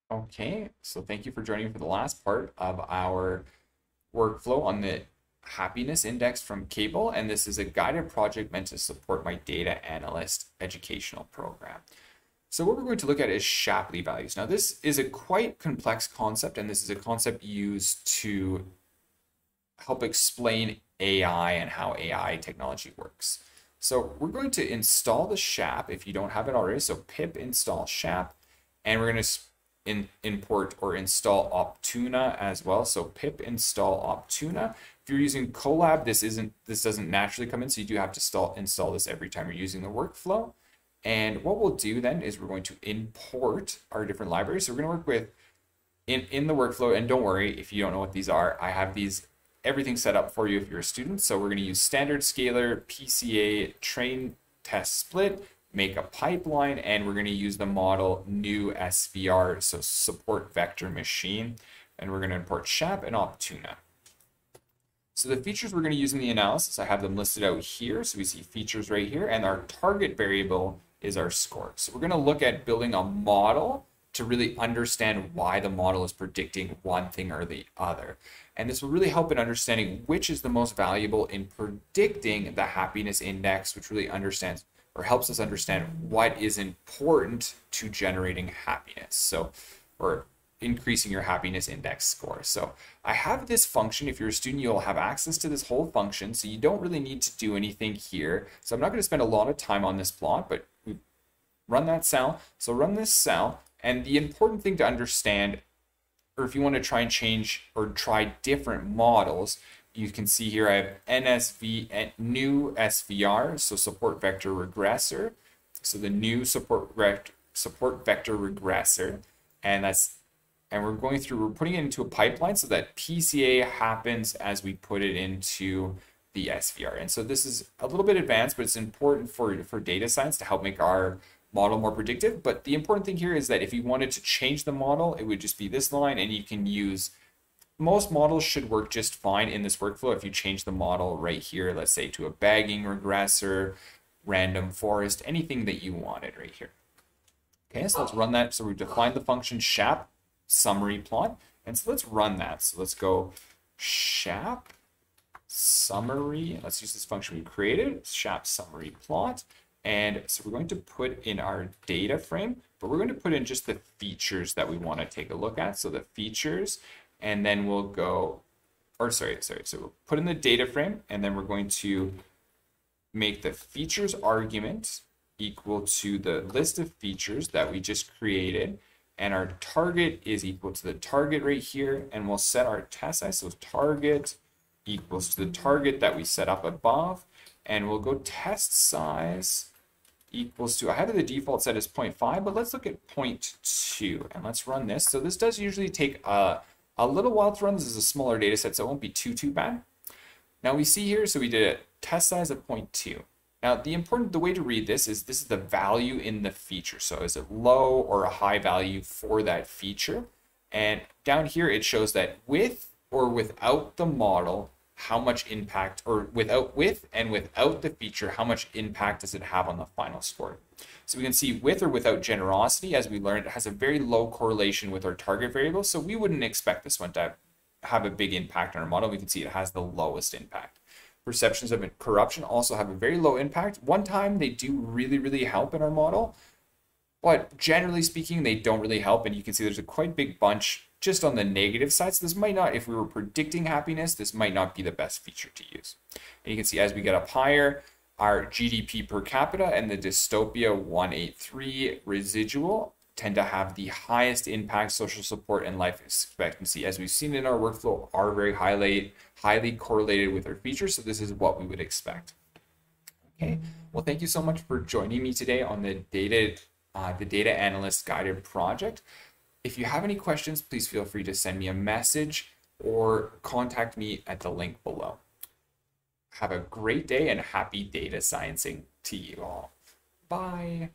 Okay, so thank you for joining for the last part of our workflow on the happiness index from Kaggle, and this is a guided project meant to support my data analyst educational program. So what we're going to look at is Shapley values. Now this is a quite complex concept, and this is a concept used to help explain AI and how AI technology works. So we're going to install the SHAP if you don't have it already. So pip install SHAP, and we're going to import or install Optuna as well. So pip install Optuna. If you're using Colab, this doesn't naturally come in, so you do have to install this every time you're using the workflow. And what we'll do then is we're going to import our different libraries. So we're going to work with in the workflow, and don't worry if you don't know what these are. I have everything set up for you if you're a student. So we're going to use standard scalar, PCA, train, test, split, make a pipeline, and we're going to use the model new SVR, so support vector machine, and we're going to import SHAP and Optuna. So the features we're going to use in the analysis, I have them listed out here. So we see features right here, and our target variable is our score. So we're going to look at building a model to really understand why the model is predicting one thing or the other. And this will really help in understanding which is the most valuable in predicting the happiness index, which really understands or helps us understand what is important to generating happiness. So, or increasing your happiness index score. So I have this function. If you're a student, you'll have access to this whole function. So you don't really need to do anything here. So I'm not going to spend a lot of time on this plot, but we run that cell. So run this cell. And the important thing to understand, or if you want to try and change or try different models, you can see here I have NSV, new SVR, so support vector regressor. So the new support vector regressor, and we're putting it into a pipeline so that PCA happens as we put it into the SVR. And so this is a little bit advanced, but it's important for data science to help make our model more predictive. But the important thing here is that if you wanted to change the model, it would just be this line, and you can use, most models should work just fine in this workflow if you change the model right here, let's say to a bagging regressor, random forest, anything that you wanted right here. Okay, so let's run that. So we've defined the function SHAP summary plot, and so let's run that. So let's go SHAP summary. Let's use this function we created, SHAP summary plot. And so we're going to put in our data frame, but we're going to put in just the features that we want to take a look at. So the features, and then we'll go, or sorry. So we'll put in the data frame, and then we're going to make the features argument equal to the list of features that we just created. And our target is equal to the target right here. And we'll set our test size. So target equals to the target that we set up above. And we'll go test size equals to, I have the default set as 0.5, but let's look at 0.2 and let's run this. So this does usually take a little while to run. This is a smaller data set, so it won't be too bad. Now we see here, so we did a test size of 0.2. Now the way to read this is the value in the feature. So is it low or a high value for that feature? And down here it shows that with or without the model, how much impact, or with and without the feature, how much impact does it have on the final score? So we can see with or without generosity, as we learned, it has a very low correlation with our target variable. So we wouldn't expect this one to have a big impact on our model. We can see it has the lowest impact. Perceptions of corruption also have a very low impact. One time they do really help in our model, but generally speaking, they don't really help. And you can see there's a quite big bunch just on the negative side. So this might not, if we were predicting happiness, this might not be the best feature to use. And you can see as we get up higher, our GDP per capita and the dystopia 183 residual tend to have the highest impact. Social support and life expectancy, as we've seen in our workflow, are very highly correlated with our features. So this is what we would expect. Okay, well, thank you so much for joining me today on the data analyst guided project. If you have any questions, please feel free to send me a message or contact me at the link below. Have a great day and happy data sciencing to you all. Bye.